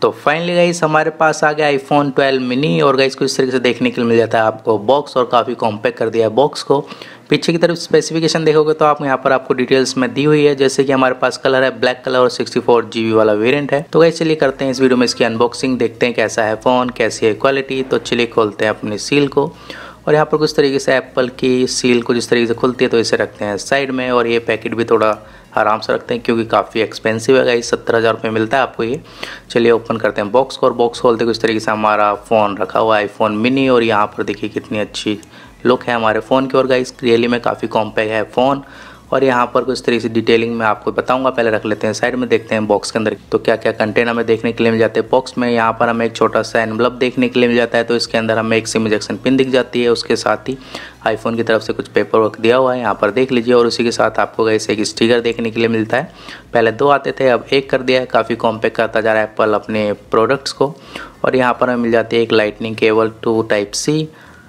तो finally guys हमारे पास आ गया आईफोन 12 मिनी और गाइस कुछ तरीके से देखने के लिए मिल जाता है आपको बॉक्स और काफ़ी कॉम्पैक्ट कर दिया है बॉक्स को। पीछे की तरफ स्पेसिफिकेशन देखोगे तो आप यहाँ पर आपको डिटेल्स में दी हुई है, जैसे कि हमारे पास कलर है ब्लैक कलर और 64 GB वाला वेरिएंट है। तो गाइस चलिए करते हैं इस वीडियो में इसकी अनबॉक्सिंग, देखते हैं कैसा है फ़ोन, कैसी है क्वालिटी। तो चलिए खोलते हैं अपनी सील को और यहाँ पर कुछ तरीके से एप्पल की सील को जिस तरीके से खुलती है तो इसे रखते हैं साइड में। और ये पैकेट भी थोड़ा आराम से रखते हैं क्योंकि काफ़ी एक्सपेंसिव है गाइस, 17,000 रुपये मिलता है आपको ये। चलिए ओपन करते हैं बॉक्स को और बॉक्स खोलते कुछ तरीके से हमारा फ़ोन रखा हुआ है आईफोन मिनी। और यहाँ पर देखिए कितनी अच्छी लुक है हमारे फ़ोन की और गाइस रियली में काफ़ी कॉम्पैक्ट है फ़ोन। और यहाँ पर कुछ तरीके से डिटेलिंग में आपको बताऊंगा, पहले रख लेते हैं साइड में, देखते हैं बॉक्स के अंदर तो क्या क्या कंटेंट हमें देखने के लिए मिल जाते हैं। बॉक्स में यहाँ पर हमें एक छोटा सा एनवलप देखने के लिए मिल जाता है, तो इसके अंदर हमें एक सिम इजेक्शन पिन दिख जाती है, उसके साथ ही आईफोन की तरफ से कुछ पेपर वर्क दिया हुआ है यहाँ पर देख लीजिए। और उसी के साथ आपको गाइस एक स्टिकर देखने के लिए मिलता है, पहले 2 आते थे अब 1 कर दिया है। काफ़ी कॉम्पैक्ट करता जा रहा है एप्पल अपने प्रोडक्ट्स को। और यहाँ पर हमें मिल जाती है एक lightning cable to type C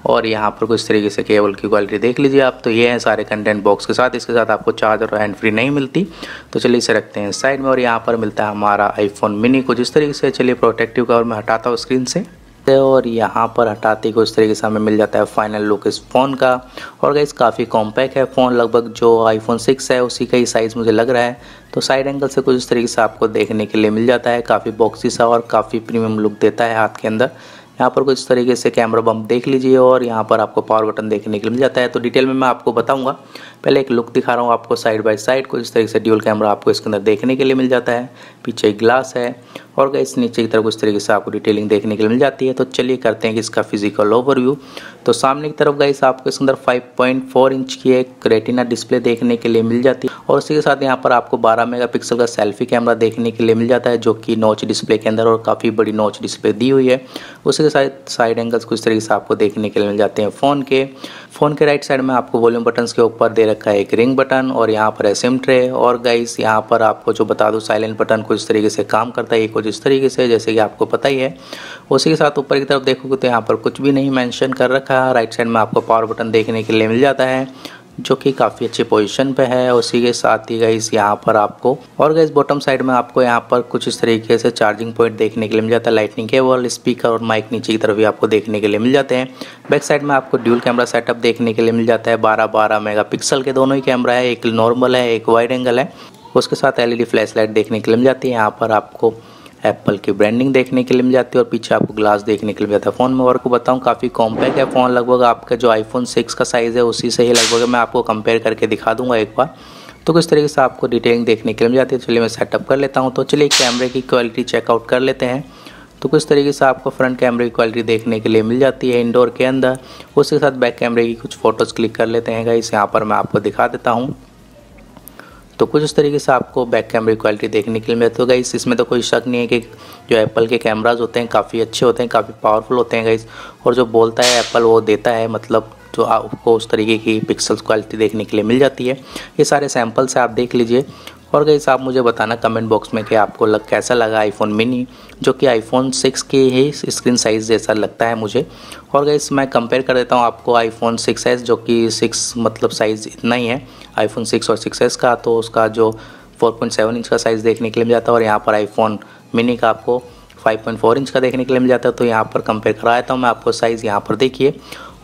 और यहाँ पर कुछ तरीके से केबल की क्वालिटी देख लीजिए आप। तो ये है सारे कंटेंट बॉक्स के साथ, इसके साथ आपको चार्जर और हैंड फ्री नहीं मिलती। तो चलिए इसे रखते हैं साइड में। और यहाँ पर मिलता है हमारा आईफोन मिनी कुछ इस तरीके से। चलिए प्रोटेक्टिव कवर मैं हटाता हूँ स्क्रीन से और यहाँ पर हटाते ही कुछ तरीके से हमें मिल जाता है फाइनल लुक इस फ़ोन का। और गाइस काफ़ी कॉम्पैक्ट है फ़ोन, लगभग जो आईफोन 6 है उसी का ही साइज़ मुझे लग रहा है। तो साइड एंगल से कुछ इस तरीके से आपको देखने के लिए मिल जाता है, काफ़ी बॉक्सी सा और काफ़ी प्रीमियम लुक देता है हाथ के अंदर। यहाँ पर कुछ तरीके से कैमरा बम्प देख लीजिए और यहाँ पर आपको पावर बटन देखने के लिए मिल जाता है। तो डिटेल में मैं आपको बताऊंगा, पहले एक लुक दिखा रहा हूँ आपको साइड बाय साइड। कुछ इस तरीके से ड्यूल कैमरा आपको इसके अंदर देखने के लिए मिल जाता है, पीछे एक ग्लास है और गाइस नीचे की तरफ कुछ तरीके से आपको डिटेलिंग देखने के लिए मिल जाती है। तो चलिए करते हैं कि इसका फिजिकल ओवरव्यू। तो सामने की तरफ गाइस आपको इसके अंदर 5.4 इंच की एक रेटिना डिस्प्ले देखने के लिए मिल जाती है और उसी के साथ यहाँ पर आपको 12 मेगापिक्सल का सेल्फी कैमरा देखने के लिए मिल जाता है, जो कि नॉच डिस्प्ले के अंदर और काफ़ी बड़ी नॉच डिस्प्ले दी हुई है। उसी के साथ साइड एंगल्स कुछ तरीके से आपको देखने के लिए मिल जाते हैं फ़ोन के राइट साइड में आपको वॉल्यूम बटन्स के ऊपर दे रखा है एक रिंग बटन और यहाँ पर सिम ट्रे। और गाइस यहाँ पर आपको जो बता दूँ साइलेंट बटन कुछ तरीके से काम करता है, ये कुछ इस तरीके से जैसे कि आपको पता ही है। उसी के साथ ऊपर की तरफ देखोगे तो यहाँ पर कुछ भी नहीं मेंशन कर रखा है। राइट साइड में आपको पावर बटन देखने के लिए मिल जाता है जो कि काफ़ी अच्छी पोजीशन पे है। उसी के साथ ही गाइस यहाँ पर आपको और गाइस बॉटम साइड में आपको यहाँ पर कुछ इस तरीके से चार्जिंग पॉइंट देखने के लिए मिल जाता है, लाइटनिंग केबल, स्पीकर और माइक नीचे की तरफ भी आपको देखने के लिए मिल जाते हैं। बैक साइड में आपको ड्यूल कैमरा सेटअप देखने के लिए मिल जाता है, 12 मेगापिक्सल के दोनों ही कैमरा है, एक नॉर्मल है एक वाइड एंगल है। उसके साथ LED फ्लैश लाइट देखने के लिए मिल जाती है। यहाँ पर आपको एप्पल की ब्रांडिंग देखने के लिए मिल जाती है और पीछे आपको ग्लास देखने के लिए मिल जाता है। फ़ोन में और को बताऊं काफ़ी कॉम्पैक्ट है फ़ोन, लगभग आपका जो आईफोन 6 का साइज़ है उसी से ही लगभग मैं आपको कंपेयर करके दिखा दूंगा एक बार। तो किस तरीके से आपको डिटेलिंग देखने के लिए मिल जाती है। चलिए मैं सेटअप कर लेता हूँ। तो चलिए कैमरे की क्वालिटी चेकआउट कर लेते हैं। तो किस तरीके से आपको फ्रंट कैमरे की क्वालिटी देखने के लिए मिल जाती है इंडोर के अंदर। उसके साथ बैक कैमरे की कुछ फ़ोटोज़ क्लिक कर लेते हैं गाइस, यहाँ पर मैं आपको दिखा देता हूँ। तो कुछ इस तरीके से आपको बैक कैमरे की क्वालिटी देखने के लिए मिलती है। तो गाइस इसमें तो कोई शक नहीं है कि जो एप्पल के कैमराज होते हैं काफ़ी अच्छे होते हैं, काफ़ी पावरफुल होते हैं गाइस। और जो बोलता है एप्पल वो देता है, मतलब जो आपको उस तरीके की पिक्सल्स क्वालिटी देखने के लिए मिल जाती है। ये सारे सैंपल से आप देख लीजिए और गाइस आप मुझे बताना कमेंट बॉक्स में कि आपको कैसा लगा आईफोन मिनी, जो कि आईफोन 6 के ही स्क्रीन साइज़ जैसा लगता है मुझे। और गाइस मैं कंपेयर कर देता हूँ आपको आईफोन 6s, जो कि 6 मतलब साइज़ इतना ही है आईफोन 6 और 6s का, तो उसका जो 4.7 इंच का साइज़ देखने के लिए मिल जाता है और यहाँ पर आईफोन मिनी का आपको 5.4 इंच का देखने के लिए मिल जाता है। तो यहाँ पर कंपेयर कराया हूँ मैं आपको साइज़, यहाँ पर देखिए।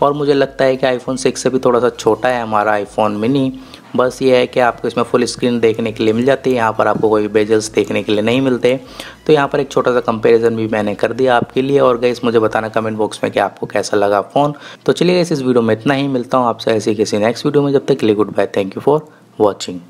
और मुझे लगता है कि आईफोन 6 से भी थोड़ा सा छोटा है हमारा आईफोन मिनी, बस ये है कि आपको इसमें फुल स्क्रीन देखने के लिए मिल जाती है, यहाँ पर आपको कोई बेजल्स देखने के लिए नहीं मिलते। तो यहाँ पर एक छोटा सा कंपैरिजन भी मैंने कर दिया आपके लिए। और गाइस मुझे बताना कमेंट बॉक्स में कि आपको कैसा लगा फ़ोन। तो चलिए गाइस इस वीडियो में इतना ही, मिलता हूँ आपसे ऐसी किसी नेक्स्ट वीडियो में, जब तक के लिए goodbye, thank you for watching.